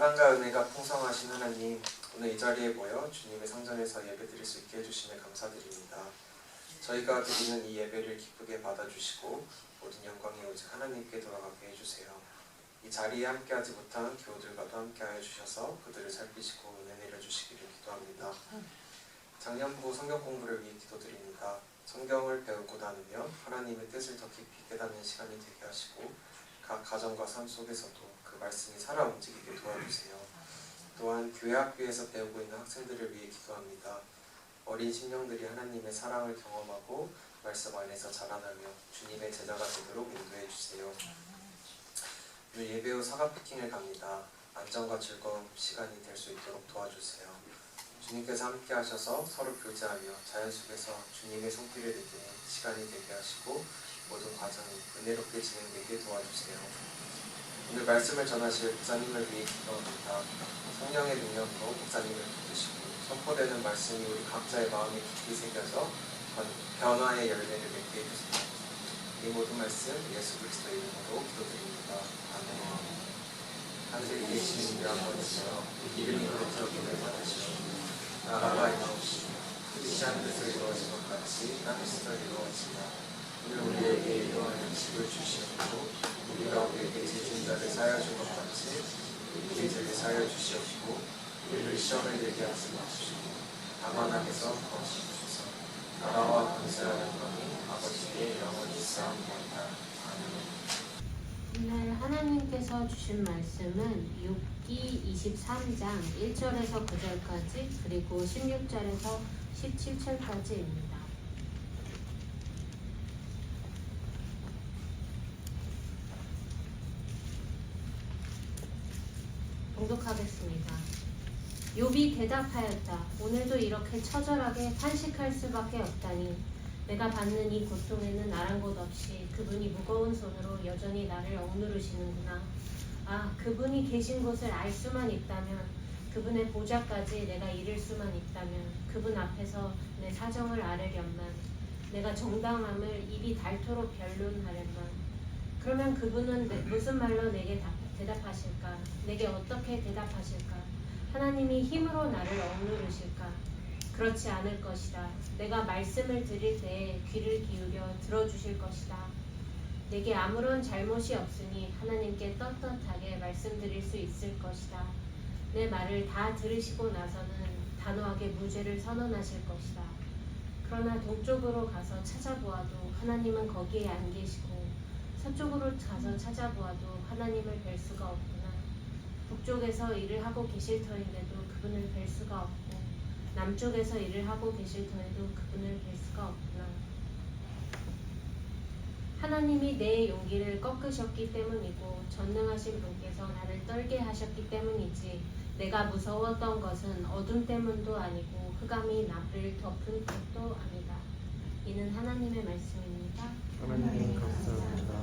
사랑과 은혜가 풍성하신 하나님, 오늘 이 자리에 모여 주님의 성전에서 예배드릴 수 있게 해주심에 감사드립니다. 저희가 드리는 이 예배를 기쁘게 받아주시고 모든 영광이 오직 하나님께 돌아가게 해주세요. 이 자리에 함께하지 못한 교우들과도 함께하여 주셔서 그들을 살피시고 은혜 내려주시기를 기도합니다. 작년부 성경 공부를 위해 기도드립니다. 성경을 배우고 나누며 하나님의 뜻을 더 깊이 깨닫는 시간이 되게 하시고 각 가정과 삶 속에서도 그 말씀이 살아 움직이게 도와주세요. 또한 교회 학교에서 배우고 있는 학생들을 위해 기도합니다. 어린 심령들이 하나님의 사랑을 경험하고 말씀 안에서 자라나며 주님의 제자가 되도록 인도해 주세요. 오늘 예배 후 사과 피킹을 갑니다. 안전과 즐거운 시간이 될 수 있도록 도와주세요. 주님께서 함께 하셔서 서로 교제하며 자연 속에서 주님의 손길을 느끼는 시간이 되게 하시고 모든 과정이 은혜롭게 진행되게 도와주세요. 오늘 말씀을 전하실 목사님을 위해 기도합니다. 성령의 능력으로 목사님을 붙드시고 선포되는 말씀이 우리 각자의 마음에 깊이 새겨져 변화의 열매를 맺게 해주세요. 이 모든 말씀 예수 그리스도의 이름으로 기도드립니다. 아멘. 하늘에 계신 우리 아버지여, 이름이 거룩하게 받으시오. 나라가 이루어지시오. 뜻이 하늘에서 이루어진 것 같이 땅에서도 이루어지라. 오늘 우리에게 일용할 음식을 주시옵고 우리가 우리에게 죄진 자를 사하여 준 것 같이 우리 죄를 사하여 주시옵고 우리를 시험에 들게 하지 마시고 다만 악에서 구하시옵소서. 나라와 권세와 영광이 아버지께 영원히 있사옵나이다. 아멘. 오늘 하나님께서 주신 말씀은 욥기 23장 1절에서 9절까지 그리고 16절에서 17절까지입니다. 봉독하겠습니다. 욥이 대답하였다. 오늘도 이렇게 처절하게 탄식할 수밖에 없다니 내가 받는 이 고통에는 아랑곳 없이 그분이 무거운 손으로 여전히 나를 억누르시는구나. 아, 그분이 계신 곳을 알 수만 있다면, 그분의 보좌까지 내가 이를 수만 있다면, 그분 앞에서 내 사정을 아뢰련만, 내가 정당함을 입이 닳도록 변론하련만. 그러면 그분은 무슨 말로 내게 대답하실까? 내게 어떻게 대답하실까? 하나님이 힘으로 나를 억누르실까? 그렇지 않을 것이다. 내가 말씀을 드릴 때에 귀를 기울여 들어주실 것이다. 내게 아무런 잘못이 없으니 하나님께 떳떳하게 말씀드릴 수 있을 것이다. 내 말을 다 들으시고 나서는 단호하게 무죄를 선언하실 것이다. 그러나 동쪽으로 가서 찾아보아도 하나님은 거기에 안 계시고 서쪽으로 가서 찾아보아도 하나님을 뵐 수가 없구나. 북쪽에서 일을 하고 계실 터인데도 그분을 뵐 수가 없고 남쪽에서 일을 하고 계실 터에도 그분을 뵐 수가 없구나. 하나님이 내 용기를 꺾으셨기 때문이고 전능하신 분께서 나를 떨게 하셨기 때문이지 내가 무서웠던 것은 어둠 때문도 아니고 흑암이 나를 덮은 것도 아니다. 이는 하나님의 말씀입니다. 하나님 감사합니다.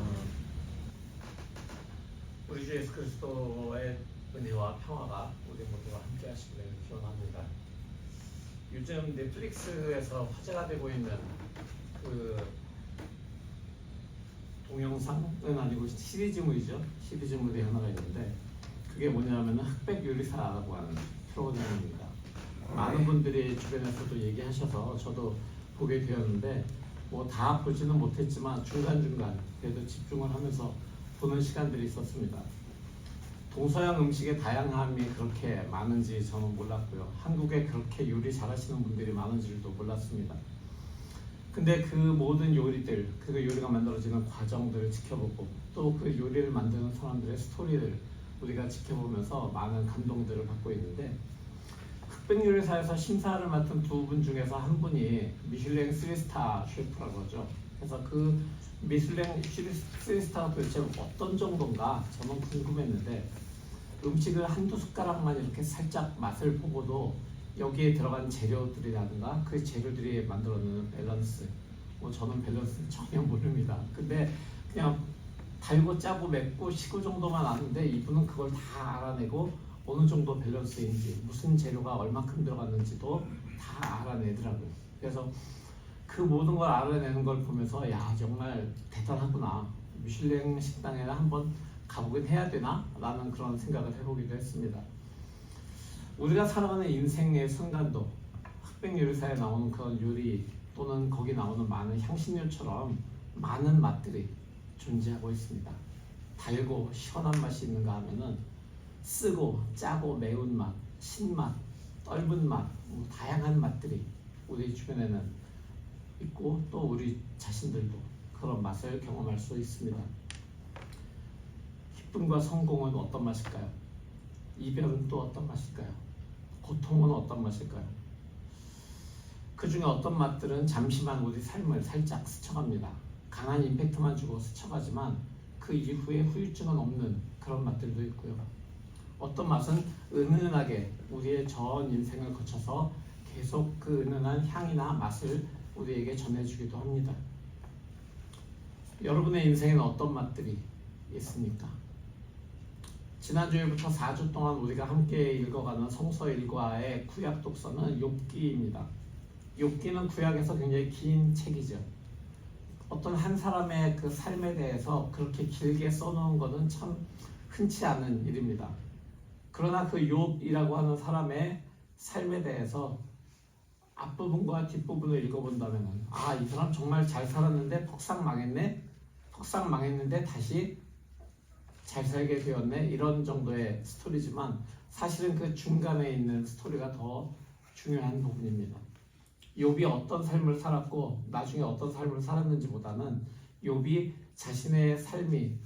우리 주 예수 그리스도의 은혜와 평화가 우리 모두와 함께 하시기를 기원합니다. 요즘 넷플릭스에서 화제가 되고 있는 그 동영상은 아니고 시리즈물이죠. 시리즈물이 하나가 있는데 그게 뭐냐면은 흑백 요리사라고 하는 프로그램입니다. 많은 분들이 주변에서도 얘기하셔서 저도 보게 되었는데 뭐 다 보지는 못했지만 중간중간 그래도 집중을 하면서 보는 시간들이 있었습니다. 동서양 음식의 다양함이 그렇게 많은지 저는 몰랐고요. 한국에 그렇게 요리 잘하시는 분들이 많은지도 몰랐습니다. 근데 그 모든 요리들, 그 요리가 만들어지는 과정들을 지켜보고 또 그 요리를 만드는 사람들의 스토리를 우리가 지켜보면서 많은 감동들을 받고 있는데 흑백 요리사에서 심사를 맡은 두 분 중에서 한 분이 미슐랭 3스타 셰프라고 하죠. 그래서 그 미슐랭 3스타가 도대체 어떤 정도인가 저는 궁금했는데 음식을 한두 숟가락만 이렇게 살짝 맛을 보고도 여기에 들어간 재료들이라든가 그 재료들이 만들어내는 밸런스 저는 밸런스 전혀 모릅니다. 근데 그냥 달고 짜고 맵고 시고 정도만 아는데 이분은 그걸 다 알아내고 어느 정도 밸런스인지 무슨 재료가 얼마큼 들어갔는지도 다 알아내더라고요. 그래서 그 모든 걸 알아내는 걸 보면서 야 정말 대단하구나. 미슐랭 식당에 한번 가보긴 해야 되나? 라는 그런 생각을 해보기도 했습니다. 우리가 살아가는 인생의 순간도 흑백요리사에 나오는 그런 요리 또는 거기 나오는 많은 향신료처럼 많은 맛들이 존재하고 있습니다. 달고 시원한 맛이 있는가 하면은 쓰고 짜고 매운맛, 신맛, 떫은 맛, 다양한 맛들이 우리 주변에는 있고 또 우리 자신들도 그런 맛을 경험할 수 있습니다. 기쁨과 성공은 어떤 맛일까요? 이별은 또 어떤 맛일까요? 고통은 어떤 맛일까요? 그 중에 어떤 맛들은 잠시만 우리 삶을 살짝 스쳐갑니다. 강한 임팩트만 주고 스쳐가지만 그 이후에 후유증은 없는 그런 맛들도 있고요. 어떤 맛은 은은하게 우리의 전 인생을 거쳐서 계속 그 은은한 향이나 맛을 우리에게 전해주기도 합니다. 여러분의 인생에는 어떤 맛들이 있습니까? 지난주일부터 4주 동안 우리가 함께 읽어가는 성서 일과의 구약 독서는 욥기입니다. 욥기는 구약에서 굉장히 긴 책이죠. 어떤 한 사람의 그 삶에 대해서 그렇게 길게 써놓은 것은 참 흔치 않은 일입니다. 그러나 그 욥이라고 하는 사람의 삶에 대해서 앞부분과 뒷부분을 읽어본다면 이 사람 정말 잘 살았는데 폭삭 망했네? 폭삭 망했는데 다시 잘 살게 되었네? 이런 정도의 스토리지만 사실은 그 중간에 있는 스토리가 더 중요한 부분입니다. 욥이 어떤 삶을 살았고 나중에 어떤 삶을 살았는지보다는 욥이 자신의 삶이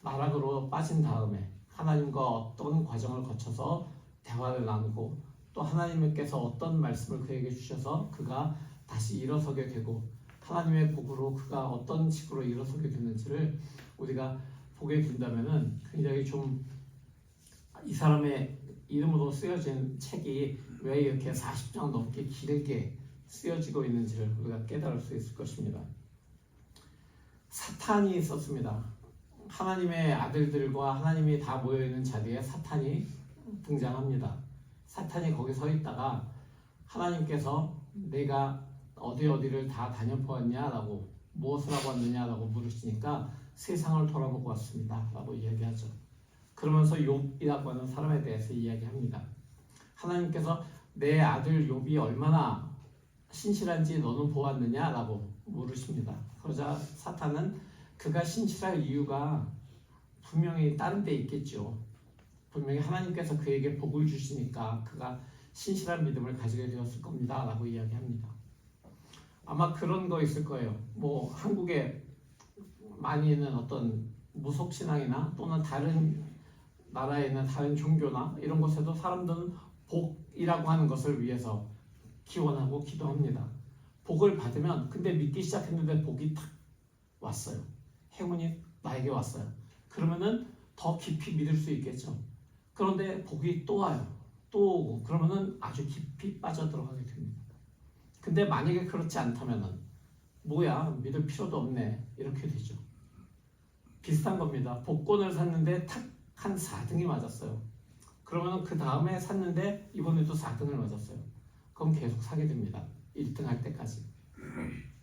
나락으로 빠진 다음에 하나님과 어떤 과정을 거쳐서 대화를 나누고 또 하나님께서 어떤 말씀을 그에게 주셔서 그가 다시 일어서게 되고 하나님의 복으로 그가 어떤 식으로 일어서게 되는지를 우리가 보게 된다면은 굉장히 좀 이 사람의 이름으로 쓰여진 책이 왜 이렇게 40장 넘게 길게 쓰여지고 있는지를 우리가 깨달을 수 있을 것입니다. 사탄이 있었습니다. 하나님의 아들들과 하나님이 다 모여있는 자리에 사탄이 등장합니다. 사탄이 거기 서 있다가 하나님께서 내가 어디를 다 다녀보았냐라고 무엇을 하고 왔느냐라고 물으시니까 세상을 돌아보고 왔습니다 라고 이야기하죠. 그러면서 욥이라고 하는 사람에 대해서 이야기합니다. 하나님께서 내 아들 욥이 얼마나 신실한지 너는 보았느냐라고 물으십니다. 그러자 사탄은 그가 신실할 이유가 분명히 다른 데 있겠죠. 분명히 하나님께서 그에게 복을 주시니까 그가 신실한 믿음을 가지게 되었을 겁니다 라고 이야기합니다. 아마 그런 거 있을 거예요. 뭐 한국에 많이 있는 어떤 무속신앙이나 또는 다른 나라에 있는 다른 종교나 이런 곳에도 사람들은 복이라고 하는 것을 위해서 기원하고 기도합니다. 복을 받으면 근데 믿기 시작했는데 복이 탁 왔어요. 행운이 나에게 왔어요. 그러면은 더 깊이 믿을 수 있겠죠. 그런데 복이 또 와요. 또 오고 그러면은 아주 깊이 빠져들어가게 됩니다. 근데 만약에 그렇지 않다면은 뭐야 믿을 필요도 없네 이렇게 되죠. 비슷한 겁니다. 복권을 샀는데 탁 한 4등이 맞았어요. 그러면 그 다음에 샀는데 이번에도 4등을 맞았어요. 그럼 계속 사게 됩니다. 1등 할 때까지.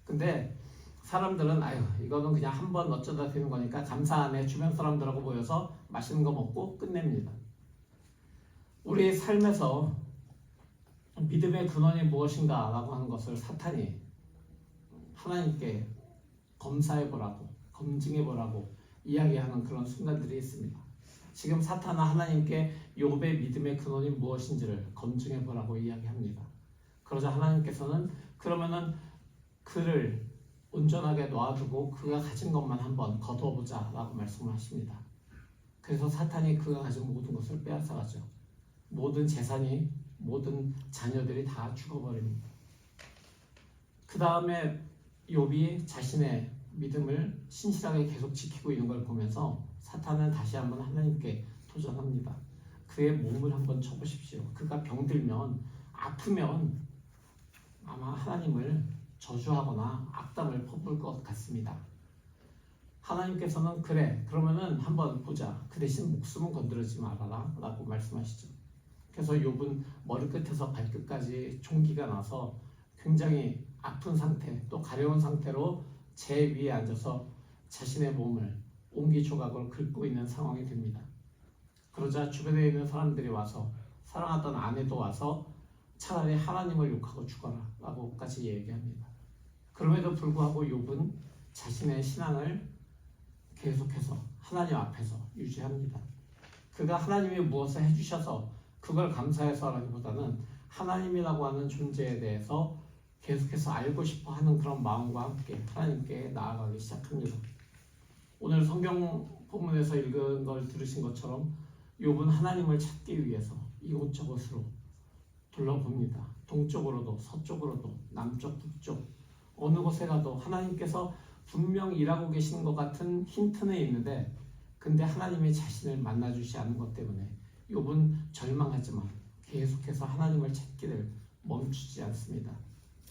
근데 사람들은 이거는 그냥 한번 어쩌다 되는 거니까 감사하네 주변 사람들하고 모여서 맛있는 거 먹고 끝냅니다. 우리의 삶에서 믿음의 근원이 무엇인가 라고 하는 것을 사탄이 하나님께 검사해보라고 검증해보라고 이야기하는 그런 순간들이 있습니다. 지금 사탄은 하나님께 욥의 믿음의 근원이 무엇인지를 검증해보라고 이야기합니다. 그러자 하나님께서는 그러면은 그를 온전하게 놔두고 그가 가진 것만 한번 거둬보자 라고 말씀을 하십니다. 그래서 사탄이 그가 가진 모든 것을 빼앗아가죠. 모든 재산이 모든 자녀들이 다 죽어버립니다. 그 다음에 욥이 자신의 믿음을 신실하게 계속 지키고 있는 걸 보면서 사탄은 다시 한번 하나님께 도전합니다. 그의 몸을 한번 쳐보십시오. 그가 병들면 아프면 아마 하나님을 저주하거나 악담을 퍼부을 것 같습니다. 하나님께서는 그래 그러면은 한번 보자. 그 대신 목숨은 건드리지 말아라 라고 말씀하시죠. 그래서 욥은 머리끝에서 발끝까지 총기가 나서 굉장히 아픈 상태 또 가려운 상태로 재 위에 앉아서 자신의 몸을 옹기조각으로 긁고 있는 상황이 됩니다. 그러자 주변에 있는 사람들이 와서 사랑하던 아내도 와서 차라리 하나님을 욕하고 죽어라 라고까지 얘기합니다. 그럼에도 불구하고 욥은 자신의 신앙을 계속해서 하나님 앞에서 유지합니다. 그가 하나님이 무엇을 해주셔서 그걸 감사해서 하기보다는 하나님이라고 하는 존재에 대해서 계속해서 알고 싶어 하는 그런 마음과 함께 하나님께 나아가기 시작합니다. 오늘 성경 본문에서 읽은 걸 들으신 것처럼 욥은 하나님을 찾기 위해서 이곳저곳으로 둘러봅니다. 동쪽으로도 서쪽으로도 남쪽 북쪽 어느 곳에 가도 하나님께서 분명 일하고 계시는 것 같은 힌트는 있는데 근데 하나님이 자신을 만나주지 않은 것 때문에 욥은 절망하지만 계속해서 하나님을 찾기를 멈추지 않습니다.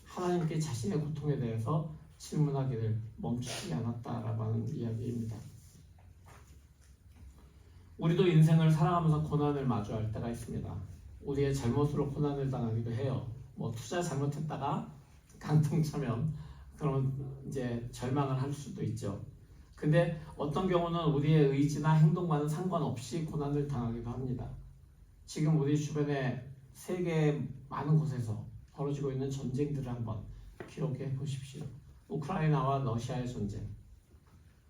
하나님께 자신의 고통에 대해서 질문하기를 멈추지 않았다라고 하는 이야기입니다. 우리도 인생을 살아가면서 고난을 마주할 때가 있습니다. 우리의 잘못으로 고난을 당하기도 해요. 뭐 투자 잘못했다가 간통 차면 그러면 이제 절망을 할 수도 있죠. 근데 어떤 경우는 우리의 의지나 행동과는 상관없이 고난을 당하기도 합니다. 지금 우리 주변에 세계 많은 곳에서 벌어지고 있는 전쟁들을 한번 기록해 보십시오. 우크라이나와 러시아의 전쟁.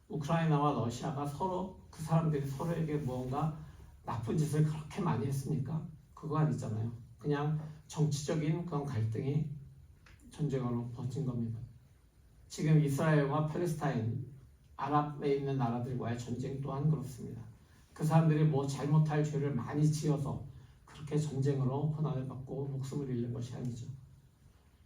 우크라이나와 러시아가 서로 그 사람들이 서로에게 무언가 나쁜 짓을 그렇게 많이 했습니까? 그거 아니잖아요. 그냥 정치적인 그런 갈등이 전쟁으로 번진 겁니다. 지금 이스라엘과 팔레스타인, 아랍에 있는 나라들과의 전쟁 또한 그렇습니다. 그 사람들이 뭐 잘못할 죄를 많이 지어서 그렇게 전쟁으로 고난을 받고 목숨을 잃는 것이 아니죠.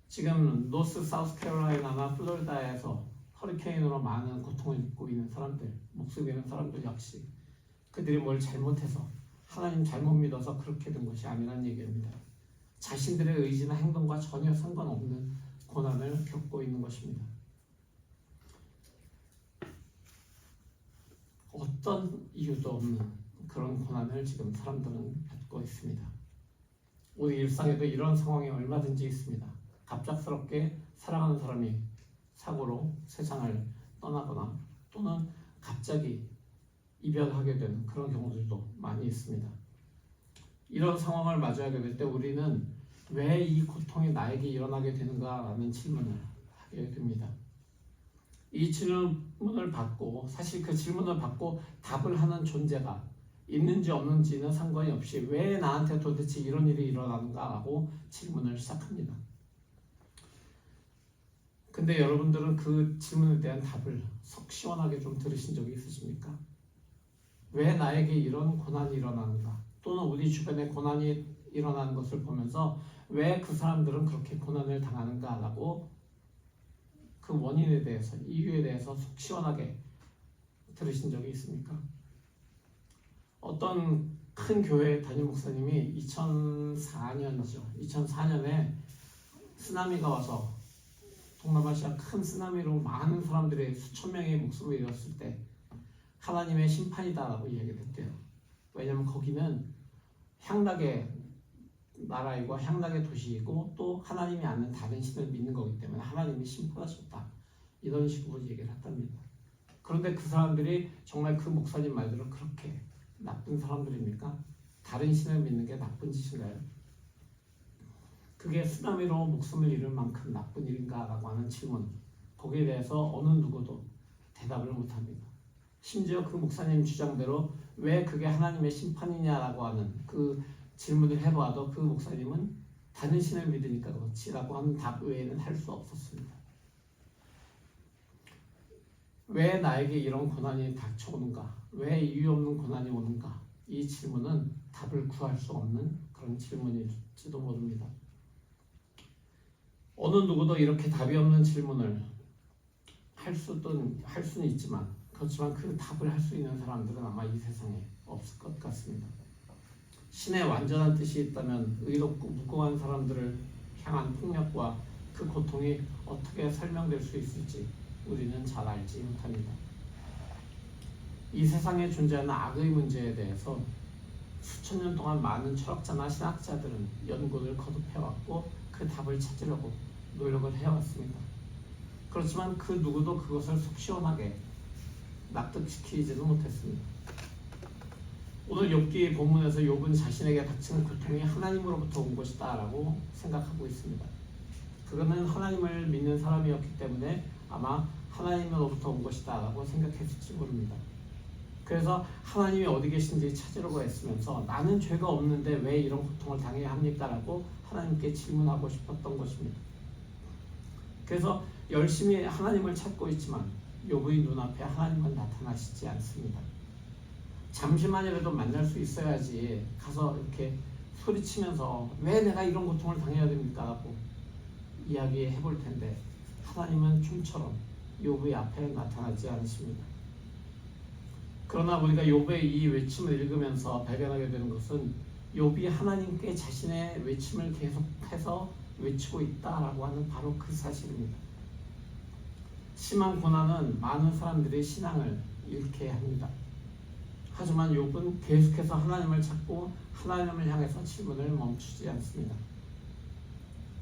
지금 노스 사우스캐롤라이나나 플로리다에서 허리케인으로 많은 고통을 입고 있는 사람들, 목숨 잃는 사람들 역시 그들이 뭘 잘못해서 하나님 잘못 믿어서 그렇게 된 것이 아니라는 얘기입니다. 자신들의 의지나 행동과 전혀 상관없는 고난을 겪고 있는 것입니다. 어떤 이유도 없는 그런 고난을 지금 사람들은 겪고 있습니다. 우리 일상에도 이런 상황이 얼마든지 있습니다. 갑작스럽게 사랑하는 사람이 사고로 세상을 떠나거나 또는 갑자기 이별하게 되는 그런 경우들도 많이 있습니다. 이런 상황을 마주하게 될 때 우리는 왜 이 고통이 나에게 일어나게 되는가라는 질문을 하게 됩니다. 이 질문을 받고 사실 그 질문을 받고 답을 하는 존재가 있는지 없는지는 상관이 없이 왜 나한테 도대체 이런 일이 일어나는가라고 질문을 시작합니다. 근데 여러분들은 그 질문에 대한 답을 속 시원하게 좀 들으신 적이 있으십니까? 왜 나에게 이런 고난이 일어나는가? 또는 우리 주변에 고난이 일어나는 것을 보면서 왜 그 사람들은 그렇게 고난을 당하는가라고 그 원인에 대해서, 이유에 대해서 속 시원하게 들으신 적이 있습니까? 어떤 큰 교회 담임 목사님이 2004년이죠. 2004년에 쓰나미가 와서 동남아시아 큰 쓰나미로 많은 사람들의 수천 명의 목숨을 잃었을 때 하나님의 심판이다라고 이야기를 했대요. 왜냐하면 거기는 향락의 나라이고 향락의 도시이고 또 하나님이 아는 다른 신을 믿는 거기 때문에 하나님이 심판하셨다. 이런 식으로 얘기를 했답니다. 그런데 그 사람들이 정말 그 목사님 말대로 그렇게 나쁜 사람들입니까? 다른 신을 믿는 게 나쁜 짓인가요? 그게 쓰나미로 목숨을 잃을 만큼 나쁜 일인가? 라고 하는 질문, 거기에 대해서 어느 누구도 대답을 못합니다. 심지어 그 목사님 주장대로 왜 그게 하나님의 심판이냐라고 하는 그 질문을 해봐도 그 목사님은 다른 신을 믿으니까 그렇지라고 하는 답 외에는 할 수 없었습니다. 왜 나에게 이런 고난이 닥쳐오는가? 왜 이유 없는 고난이 오는가? 이 질문은 답을 구할 수 없는 그런 질문일지도 모릅니다. 어느 누구도 이렇게 답이 없는 질문을 할 수는 있지만 그렇지만 그 답을 할 수 있는 사람들은 아마 이 세상에 없을 것 같습니다. 신의 완전한 뜻이 있다면 의롭고 무고한 사람들을 향한 폭력과 그 고통이 어떻게 설명될 수 있을지 우리는 잘 알지 못합니다. 이 세상에 존재하는 악의 문제에 대해서 수천 년 동안 많은 철학자나 신학자들은 연구를 거듭해왔고 그 답을 찾으려고 노력을 해왔습니다. 그렇지만 그 누구도 그것을 속 시원하게 납득시키지는 못했습니다. 오늘 욥기 본문에서 욥은 자신에게 닥치는 고통이 하나님으로부터 온 것이다라고 생각하고 있습니다. 그거는 하나님을 믿는 사람이었기 때문에 아마 하나님으로부터 온 것이다라고 생각했을지 모릅니다. 그래서 하나님이 어디 계신지 찾으려고 애쓰면서 나는 죄가 없는데 왜 이런 고통을 당해야 합니까? 라고 하나님께 질문하고 싶었던 것입니다. 그래서 열심히 하나님을 찾고 있지만 욥의 눈앞에 하나님은 나타나시지 않습니다. 잠시만이라도 만날 수 있어야지 가서 이렇게 소리치면서 왜 내가 이런 고통을 당해야 됩니까? 라고 이야기해 볼 텐데 하나님은 좀처럼 욥의 앞에 나타나지 않으십니다. 그러나 우리가 욥의 이 외침을 읽으면서 발견하게 되는 것은 욥이 하나님께 자신의 외침을 계속해서 외치고 있다라고 하는 바로 그 사실입니다. 심한 고난은 많은 사람들의 신앙을 잃게 합니다. 하지만 욥은 계속해서 하나님을 찾고 하나님을 향해서 질문을 멈추지 않습니다.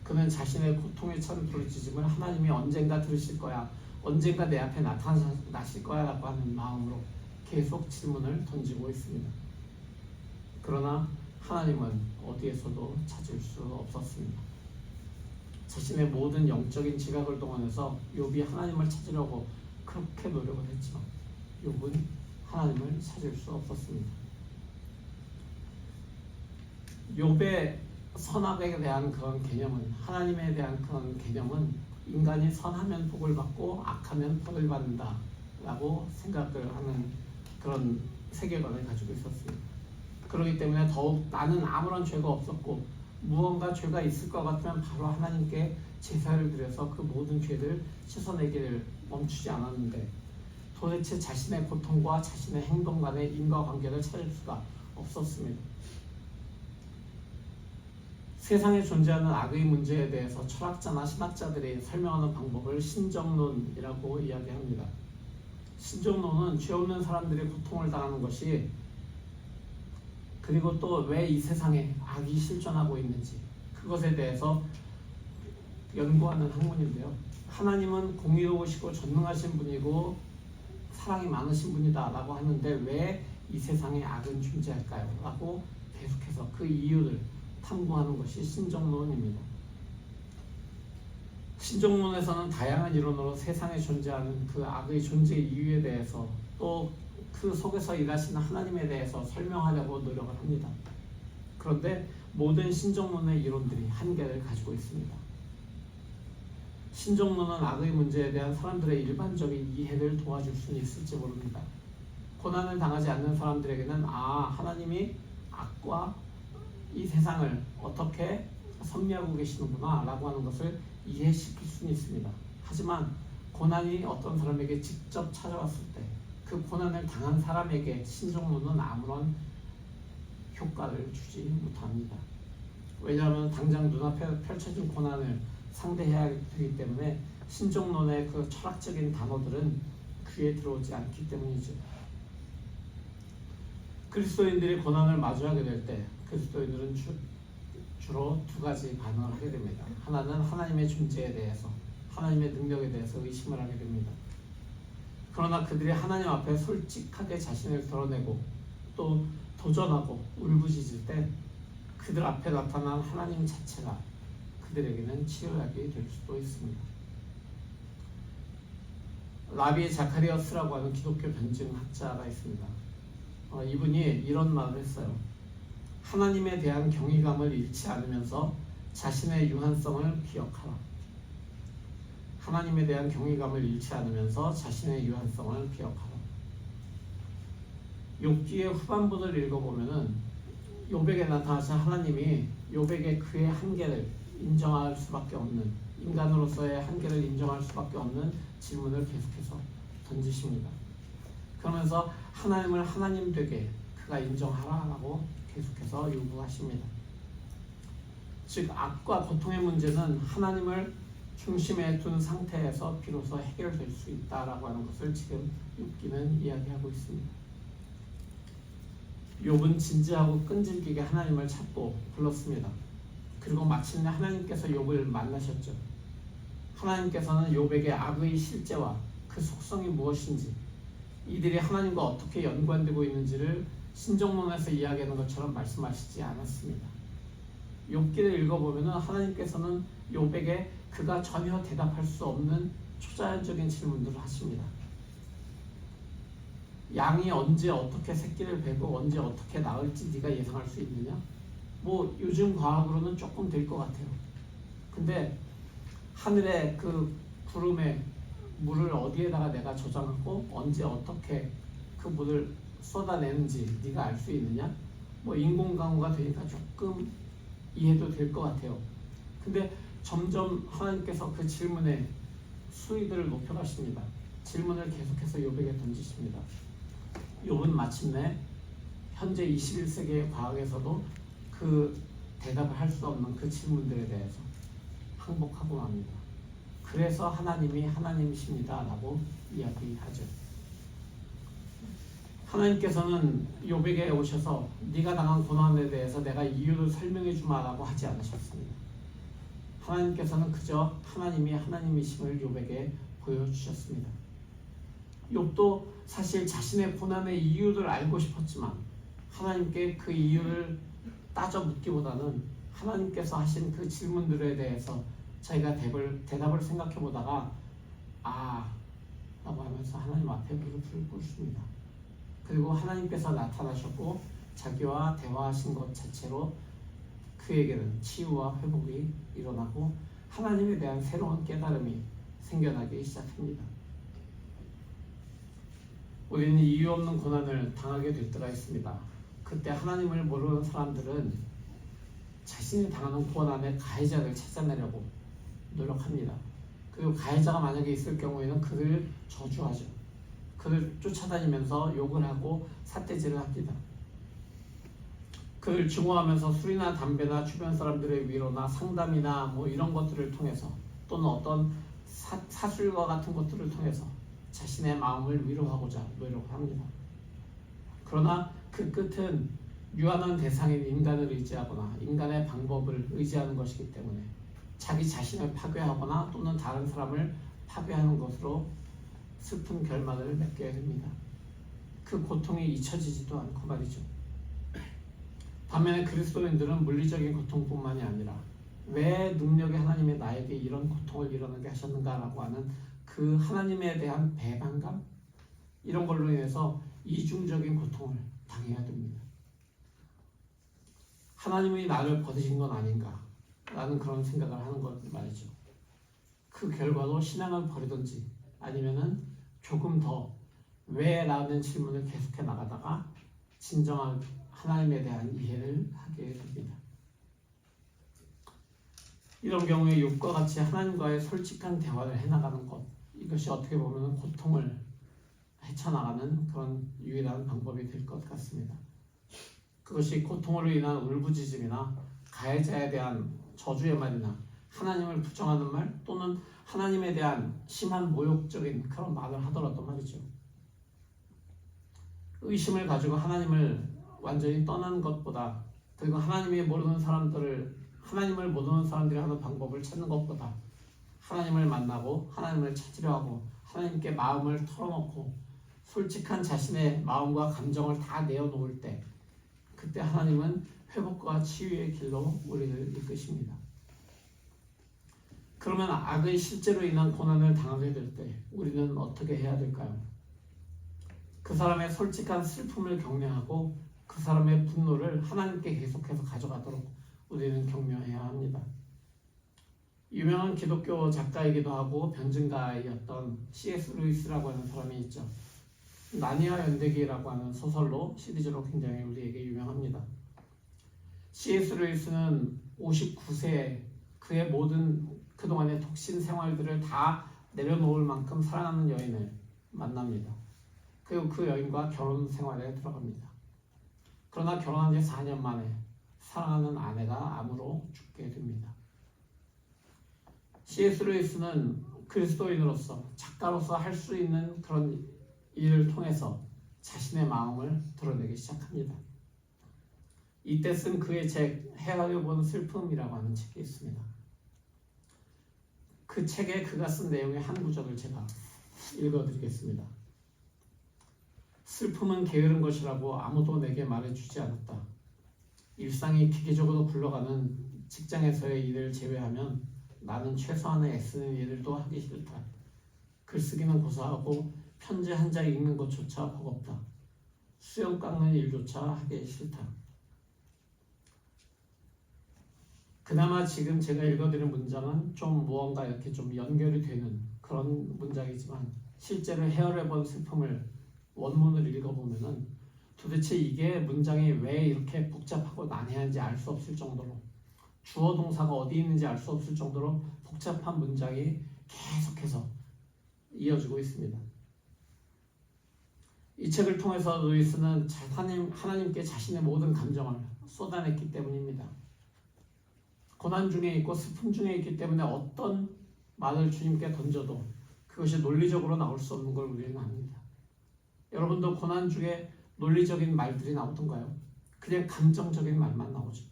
그는 자신의 고통에 찬 부르짖음을 하나님이 언젠가 들으실 거야, 언젠가 내 앞에 나타나실 거야 라고 하는 마음으로 계속 질문을 던지고 있습니다. 그러나 하나님은 어디에서도 찾을 수 없었습니다. 자신의 모든 영적인 지각을 동원해서 욥이 하나님을 찾으려고 그렇게 노력을 했지만 욥은 하나님을 찾을 수 없었습니다. 욥의 선악에 대한 그런 개념은, 하나님에 대한 그런 개념은 인간이 선하면 복을 받고 악하면 벌을 받는다 라고 생각을 하는 그런 세계관을 가지고 있었습니다. 그렇기 때문에 더욱 나는 아무런 죄가 없었고 무언가 죄가 있을 것 같으면 바로 하나님께 제사를 드려서 그 모든 죄를 씻어내기를 멈추지 않았는데 도대체 자신의 고통과 자신의 행동 간의 인과관계를 찾을 수가 없었습니다. 세상에 존재하는 악의 문제에 대해서 철학자나 신학자들이 설명하는 방법을 신정론이라고 이야기합니다. 신정론은 죄 없는 사람들이 고통을 당하는 것이, 그리고 또 왜 이 세상에 악이 실존하고 있는지 그것에 대해서 연구하는 학문인데요. 하나님은 공의로우시고 전능하신 분이고 사랑이 많으신 분이다 라고 하는데 왜 이 세상에 악은 존재할까요? 라고 계속해서 그 이유를 탐구하는 것이 신정론입니다. 신정론에서는 다양한 이론으로 세상에 존재하는 그 악의 존재 이유에 대해서 또 그 속에서 일하시는 하나님에 대해서 설명하려고 노력을 합니다. 그런데 모든 신정론의 이론들이 한계를 가지고 있습니다. 신정론은 악의 문제에 대한 사람들의 일반적인 이해를 도와줄 수는 있을지 모릅니다. 고난을 당하지 않는 사람들에게는 하나님이 악과 이 세상을 어떻게 섭리하고 계시는구나 라고 하는 것을 이해시킬 수는 있습니다. 하지만 고난이 어떤 사람에게 직접 찾아왔을 때 그 고난을 당한 사람에게 신정론은 아무런 효과를 주지 못합니다. 왜냐하면 당장 눈앞에 펼쳐진 고난을 상대해야 되기 때문에 신정론의 그 철학적인 단어들은 귀에 들어오지 않기 때문이죠. 그리스도인들이 고난을 마주하게 될 때 그리스도인들은 주로 두 가지 반응을 하게 됩니다. 하나는 하나님의 존재에 대해서, 하나님의 능력에 대해서 의심을 하게 됩니다. 그러나 그들이 하나님 앞에 솔직하게 자신을 드러내고 또 도전하고 울부짖을 때 그들 앞에 나타난 하나님 자체가 그들에게는 치료약이 될 수도 있습니다. 라비 자카리아스라고 하는 기독교 변증학자가 있습니다. 이분이 이런 말을 했어요. 하나님에 대한 경외감을 잃지 않으면서 자신의 유한성을 기억하라. 하나님에 대한 경외감을 잃지 않으면서 자신의 유한성을 기억하라. 욥기의 후반부를 읽어보면은 욥에게 나타나신 하나님이 욥에게 그의 한계를 인정할 수밖에 없는, 인간으로서의 한계를 인정할 수밖에 없는 질문을 계속해서 던지십니다. 그러면서 하나님을 하나님 되게 그가 인정하라라고 계속해서 요구하십니다. 즉 악과 고통의 문제는 하나님을 중심에 둔 상태에서 비로소 해결될 수 있다라고 하는 것을 지금 욥기는 이야기하고 있습니다. 욥은 진지하고 끈질기게 하나님을 찾고 불렀습니다. 그리고 마침내 하나님께서 욥을 만나셨죠. 하나님께서는 욥에게 악의 실제와 그 속성이 무엇인지, 이들이 하나님과 어떻게 연관되고 있는지를 신정론에서 이야기하는 것처럼 말씀하시지 않았습니다. 욥기를 읽어보면 하나님께서는 욥에게 그가 전혀 대답할 수 없는 초자연적인 질문들을 하십니다. 양이 언제 어떻게 새끼를 베고 언제 어떻게 낳을지 네가 예상할 수 있느냐? 뭐 요즘 과학으로는 조금 될 것 같아요. 근데 하늘의 그 구름에 물을 어디에다가 내가 저장하고 언제 어떻게 그 물을 쏟아내는지 네가 알 수 있느냐? 뭐 인공강우가 되니까 조금 이해도 될 것 같아요. 근데 점점 하나님께서 그 질문의 수위들을 높여가십니다. 질문을 계속해서 욥에게 던지십니다. 욥은 마침내 현재 21세기의 과학에서도 그 대답을 할 수 없는 그 질문들에 대해서 항복하고 맙니다. 그래서 하나님이 하나님이십니다 라고 이야기하죠. 하나님께서는 욥에게 오셔서 네가 당한 고난에 대해서 내가 이유를 설명해 주마라고 하지 않으셨습니다. 하나님께서는 그저 하나님이 하나님이심을 욥에게 보여주셨습니다. 욥도 사실 자신의 고난의 이유를 알고 싶었지만 하나님께 그 이유를 따져 묻기보다는 하나님께서 하신 그 질문들에 대해서 자기가 대답을 생각해 보다가 라고 하면서 하나님 앞에 무릎을 꿇습니다. 그리고 하나님께서 나타나셨고 자기와 대화하신 것 자체로 그에게는 치유와 회복이 일어나고 하나님에 대한 새로운 깨달음이 생겨나기 시작합니다. 우리는 이유 없는 고난을 당하게 될 때가 있습니다. 그때 하나님을 모르는 사람들은 자신이 당하는 고난의 가해자를 찾아내려고 노력합니다. 그리고 가해자가 만약에 있을 경우에는 그를 저주하죠. 그를 쫓아다니면서 욕을 하고 삿대질을 합니다. 그를 증오하면서 술이나 담배나 주변 사람들의 위로나 상담이나 뭐 이런 것들을 통해서 또는 어떤 사술과 같은 것들을 통해서 자신의 마음을 위로하고자 노력을 합니다. 그러나 그 끝은 유한한 대상인 인간을 의지하거나 인간의 방법을 의지하는 것이기 때문에 자기 자신을 파괴하거나 또는 다른 사람을 파괴하는 것으로 슬픈 결말을 맺게 됩니다. 그 고통이 잊혀지지도 않고 말이죠. 반면에 그리스도인들은 물리적인 고통뿐만이 아니라 왜 능력의 하나님이 나에게 이런 고통을 일어나게 하셨는가라고 하는 그 하나님에 대한 배반감 이런 걸로 인해서 이중적인 고통을 당해야 됩니다. 하나님이 나를 버리신 건 아닌가 라는 그런 생각을 하는 것 말이죠. 그 결과로 신앙을 버리든지 아니면은 조금 더 왜 라는 질문을 계속해 나가다가 진정한 하나님에 대한 이해를 하게 됩니다. 이런 경우에 욥과 같이 하나님과의 솔직한 대화를 해나가는 것 이것이 어떻게 보면 고통을 헤쳐나가는 그런 유일한 방법이 될 것 같습니다. 그것이 고통으로 인한 울부짖음이나 가해자에 대한 저주의 말이나 하나님을 부정하는 말 또는 하나님에 대한 심한 모욕적인 그런 말을 하더라도 말이죠. 의심을 가지고 하나님을 완전히 떠나는 것보다 그리고 하나님을 모르는 사람들이 하는 방법을 찾는 것보다 하나님을 만나고 하나님을 찾으려 하고 하나님께 마음을 털어놓고 솔직한 자신의 마음과 감정을 다 내어놓을 때 그때 하나님은 회복과 치유의 길로 우리를 이끄십니다. 그러면 악의 실제로 인한 고난을 당하게 될 때 우리는 어떻게 해야 될까요? 그 사람의 솔직한 슬픔을 격려하고 그 사람의 분노를 하나님께 계속해서 가져가도록 우리는 격려해야 합니다. 유명한 기독교 작가이기도 하고 변증가이었던 C.S. 루이스라고 하는 사람이 있죠. 나니아 연대기라고 하는 소설로 시리즈로 굉장히 우리에게 유명합니다. C.S. 루이스는 59세에 그의 모든 그동안의 독신 생활들을 다 내려놓을 만큼 사랑하는 여인을 만납니다. 그리고 그 여인과 결혼 생활에 들어갑니다. 그러나 결혼한 지 4년 만에 사랑하는 아내가 암으로 죽게 됩니다. C.S. 루이스는 그리스도인으로서 작가로서 할 수 있는 그런 일을 통해서 자신의 마음을 드러내기 시작합니다. 이때 쓴 그의 책 헤아려 본 슬픔이라고 하는 책이 있습니다. 그 책에 그가 쓴 내용의 한 구절을 제가 읽어드리겠습니다. 슬픔은 게으른 것이라고 아무도 내게 말해주지 않았다. 일상이 기계적으로 굴러가는 직장에서의 일을 제외하면 나는 최소한의 애쓰는 일들도 하기 싫다. 글쓰기는 고사하고 편지 한 장 읽는 것조차 버겁다. 수염 깎는 일조차 하기 싫다. 그나마 지금 제가 읽어드린 문장은 좀 무언가 이렇게 좀 연결이 되는 그런 문장이지만 실제로 헤어려본 슬픔을 원문을 읽어보면은 도대체 이게 문장이 왜 이렇게 복잡하고 난해한지 알 수 없을 정도로 주어 동사가 어디 있는지 알 수 없을 정도로 복잡한 문장이 계속해서 이어지고 있습니다. 이 책을 통해서 루이스는 하나님께 자신의 모든 감정을 쏟아냈기 때문입니다. 고난 중에 있고 슬픔 중에 있기 때문에 어떤 말을 주님께 던져도 그것이 논리적으로 나올 수 없는 걸 우리는 압니다. 여러분도 고난 중에 논리적인 말들이 나오던가요? 그냥 감정적인 말만 나오죠.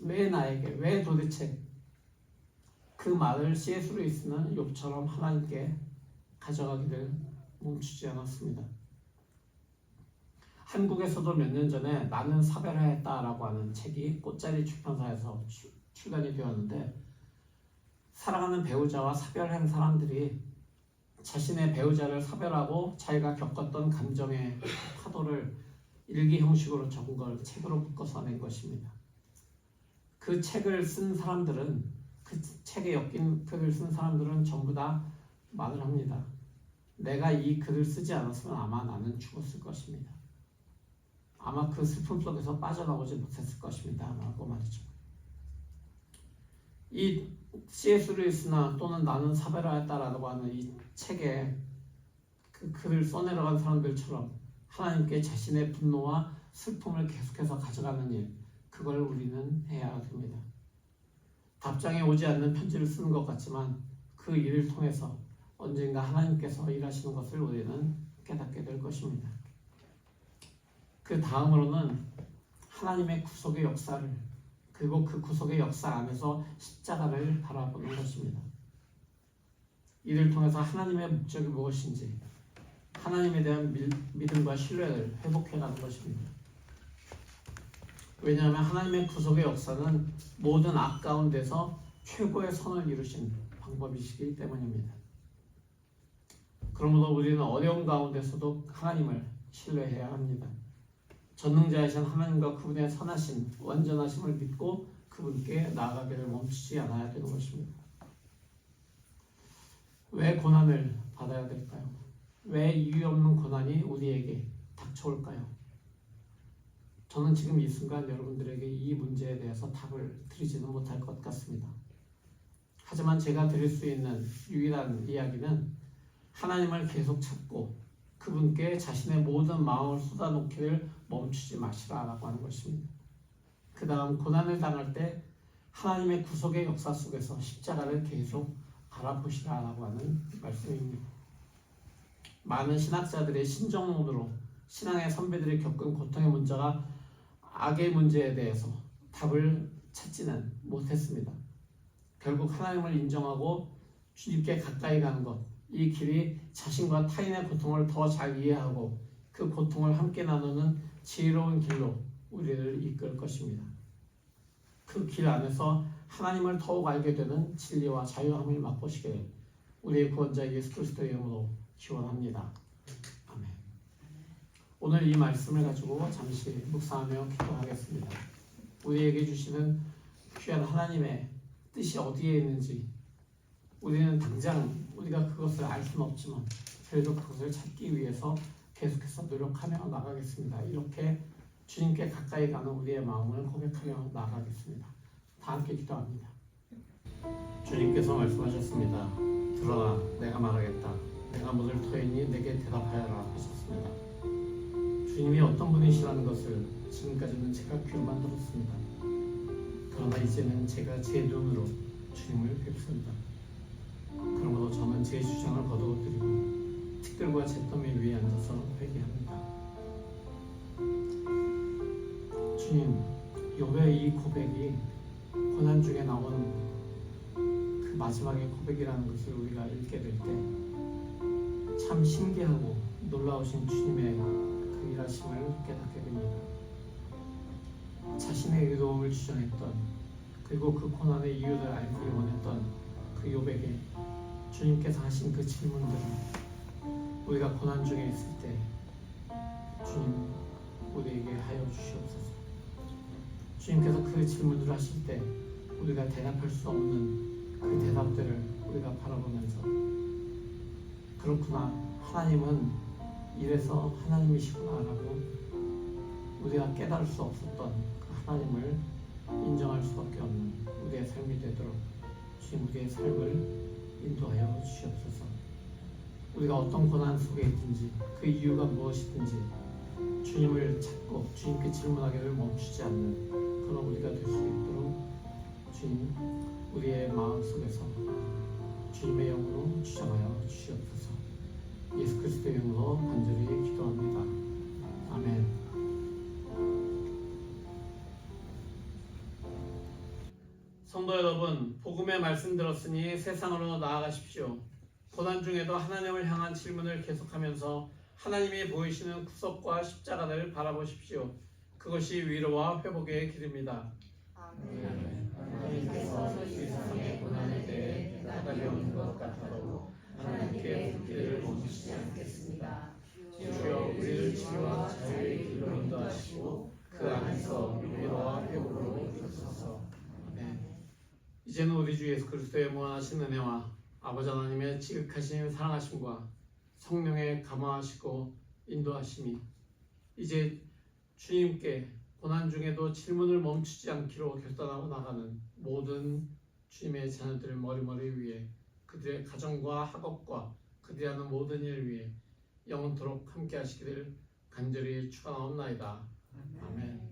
왜 나에게? 왜 도대체? 그 말을 C.S. 루이스는 욥처럼 하나님께 가져가기를 멈추지 않았습니다. 한국에서도 몇 년 전에 나는 사별하였다라고 하는 책이 꽃자리 출판사에서 출간이 되었는데 사랑하는 배우자와 사별한 사람들이 자신의 배우자를 사별하고 자기가 겪었던 감정의 파도를 일기 형식으로 적은 걸 책으로 묶어서 낸 것입니다. 그 책을 쓴 사람들은 그 책에 엮인 글을 쓴 사람들은 전부 다 말을 합니다. 내가 이 글을 쓰지 않았으면 아마 나는 죽었을 것입니다. 아마 그 슬픔 속에서 빠져나오지 못했을 것입니다. 라고 말이죠. 이 C.S. 루이스나 또는 나는 사별하였다라고 하는 이 책에 그 글을 써내려간 사람들처럼 하나님께 자신의 분노와 슬픔을 계속해서 가져가는 일, 그걸 우리는 해야 됩니다. 답장이 오지 않는 편지를 쓰는 것 같지만 그 일을 통해서 언젠가 하나님께서 일하시는 것을 우리는 깨닫게 될 것입니다. 그 다음으로는 하나님의 구속의 역사를 그리고 그 구속의 역사 안에서 십자가를 바라보는 것입니다. 이를 통해서 하나님의 목적이 무엇인지 하나님에 대한 믿음과 신뢰를 회복해가는 것입니다. 왜냐하면 하나님의 구속의 역사는 모든 악 가운데서 최고의 선을 이루신 방법이시기 때문입니다. 그러므로 우리는 어려운 가운데서도 하나님을 신뢰해야 합니다. 전능자이신 하나님과 그분의 선하신 완전하심을 믿고 그분께 나아가기를 멈추지 않아야 되는 것입니다. 왜 고난을 받아야 될까요? 왜 이유 없는 고난이 우리에게 닥쳐올까요? 저는 지금 이 순간 여러분들에게 이 문제에 대해서 답을 드리지는 못할 것 같습니다. 하지만 제가 드릴 수 있는 유일한 이야기는 하나님을 계속 찾고 그분께 자신의 모든 마음을 쏟아놓기를 멈추지 마시라라고 하는 것입니다. 그 다음 고난을 당할 때 하나님의 구속의 역사 속에서 십자가를 계속 바라보시라라고 하는 말씀입니다. 많은 신학자들의 신정론으로 신앙의 선배들이 겪은 고통의 문제가 악의 문제에 대해서 답을 찾지는 못했습니다. 결국 하나님을 인정하고 주님께 가까이 가는 것, 이 길이 자신과 타인의 고통을 더 잘 이해하고 그 고통을 함께 나누는 지혜로운 길로 우리를 이끌 것입니다. 그 길 안에서 하나님을 더욱 알게 되는 진리와 자유함을 맛보시기를 우리의 구원자 예수 그리스도의 이름으로 기원합니다. 아멘. 오늘 이 말씀을 가지고 잠시 묵상하며 기도하겠습니다. 우리에게 주시는 귀한 하나님의 뜻이 어디에 있는지 우리는 당장 우리가 그것을 알 수는 없지만 그래도 그것을 찾기 위해서 계속해서 노력하며 나가겠습니다. 이렇게 주님께 가까이 가는 우리의 마음을 고백하며 나가겠습니다. 다 함께 기도합니다. 주님께서 말씀하셨습니다. 들어라, 내가 말하겠다. 내가 문을 터이니 내게 대답하여라 하셨습니다. 주님이 어떤 분이시라는 것을 지금까지는 제가 귀로만 들었습니다. 그러나 이제는 제가 제 눈으로 주님을 뵙습니다. 그러므로 저는 제 주장을 거두어드리고 티끌과 잿더미 위에 앉아서 회개합니다. 주님, 욥의 이 고백이 고난 중에 나오는 그 마지막의 고백이라는 것을 우리가 읽게 될 때 참 신기하고 놀라우신 주님의 그 그 일하심을 깨닫게 됩니다. 자신의 의로움을 주장했던 그리고 그 고난의 이유를 알기 원했던 그 욥에게 주님께서 하신 그 질문들은 우리가 고난 중에 있을 때 주님 우리에게 하여 주시옵소서. 주님께서 그 질문들을 하실 때 우리가 대답할 수 없는 그 대답들을 우리가 바라보면서 그렇구나, 하나님은 이래서 하나님이시구나라고 우리가 깨달을 수 없었던 그 하나님을 인정할 수밖에 없는 우리의 삶이 되도록 주님 우리의 삶을 인도하여 주시옵소서. 우리가 어떤 고난 속에 있든지 그 이유가 무엇이든지 주님을 찾고 주님께 질문하기를 멈추지 않는 그런 우리가 될 수 있도록 주님 우리의 마음속에서 주님의 영으로 주장하여 주시옵소서. 예수 그리스도의 이름으로 간절히 기도합니다. 아멘. 성도 여러분, 복음의 말씀 들었으니 세상으로 나아가십시오. 고난 중에도 하나님을 향한 질문을 계속하면서 하나님이 보이시는 구속과 십자가를 바라보십시오. 그것이 위로와 회복의 길입니다. 하나님께서 이 세상의 고난에 대해 대답이 없는 것 같아도 하나님께 불길을 멈추지 않겠습니다. 주여 우리를 치유와 자유의 길로 인도하시고 그 안에서 위로와 회복으로 이루소서. 아멘. 이제는 우리 주 예수 그리스도의 무한하신 은혜와 아버지 하나님의 지극하신 사랑하심과 성령의 감화하시고 인도하심이 이제 주님께 고난 중에도 질문을 멈추지 않기로 결단하고 나가는 모든 주님의 자녀들의 머리머리 위에 그들의 가정과 학업과 그들이 하는 모든 일 위에 영원토록 함께 하시기를 간절히 축원하옵나이다. 아멘.